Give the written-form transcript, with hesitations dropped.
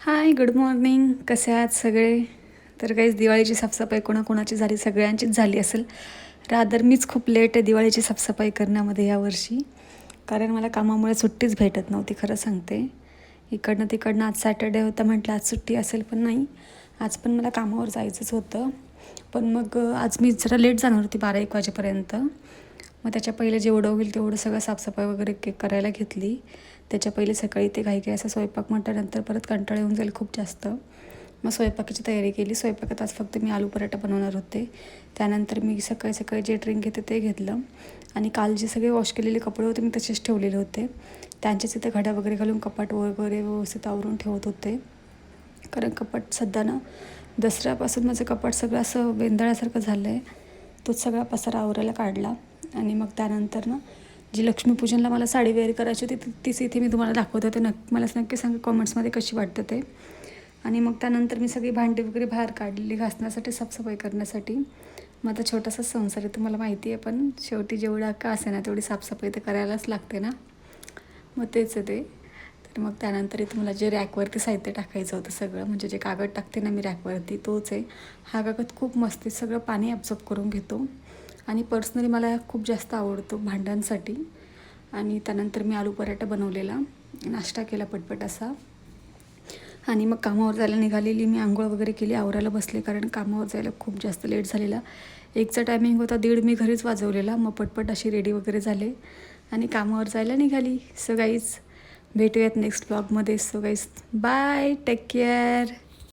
हाय, good morning. कसे आहात सगळे? तर काहीच दिवाळीची साफसफाई कोणाकोणाची झाली, सगळ्यांचीच झाली असेल. रादर मीच खूप लेट आहे दिवाळीची साफसफाई करण्यामध्ये यावर्षी, कारण मला कामामुळे सुट्टीच भेटत नव्हती, खरं सांगते. इकडनं तिकडनं आज सॅटर्डे होता, म्हटलं आज सुट्टी असेल, पण नाही. आज पण मला कामावर जायचंच होतं, पण मग आज मी जरा लेट जाणार होती 12-1 वाजेपर्यंत. मग त्याच्या पहिले जेवढं होईल तेवढं सगळं साफसफाई वगैरे करायला घेतली. त्याच्या पहिले सकाळी ते घाई असा स्वयंपाक म्हटल्यानंतर परत कंटाळा येऊन जाईल खूप जास्त. मग स्वयंपाकाची तयारी केली. स्वयंपाकात आज फक्त मी आलू पराठा बनवणार होते. त्यानंतर मी सकाळी सकाळी जे ड्रिंक घेते ते घेतलं आणि काल जे सगळे वॉश केलेले कपडे होते मी तसेच ठेवलेले होते. त्यांचेच इथे घड्या वगैरे घालून कपाट वगैरे व्यवस्थित आवरून ठेवत होते, कारण कपाट सध्या ना दसऱ्यापासून माझं कपाट सगळं असं वेंदळ्यासारखं झालं आहे. तोच सगळा पसारा आवरायला काढला आणि मग त्यानंतर ना जी लक्ष्मीपूजनला मला साडी वेअर करायची होती तीच इथे मी तुम्हाला दाखवत होते. मला नक्की सांगा कॉमेंट्समध्ये कशी वाटतं ते. आणि मग त्यानंतर मी सगळी भांडी वगैरे बाहेर काढलेली घासण्यासाठी, साफसफाई करण्यासाठी. मग आता छोटासा संसार आहे तुम्हाला माहिती आहे, पण शेवटी जेवढा का असे ना तेवढी साफसफाई तर करायलाच लागते ना. मग तेच आहे ते. तर मग त्यानंतर इथं मला जे रॅकवरती साहित्य टाकायचं होतं सगळं, म्हणजे जे कागद टाकते ना मी रॅकवरती तोच आहे. हा कागद खूप मस्त आहे, सगळं पाणी ॲब्झॉर्ब करून घेतो आणि पर्सनली मला खूप जास्त आवडतो भांड्यांसाठी. आणि त्यानंतर मी आलू पराठा बनवलेला, नाश्ता केला पटपट असा आणि मग कामावर जायला निघालेली. मी आंघोळ वगैरे केली, आवरायला बसले, कारण कामावर जायला खूप जास्त लेट झालेला. 1चा टायमिंग होता, 1:30 मी घरीच वाजवलेला. मग पटपट अशी रेडी वगैरे झाले आणि कामावर जायला निघाली. सो गाईज भेटूयात नेक्स्ट ब्लॉगमध्ये. So guys bye, take care.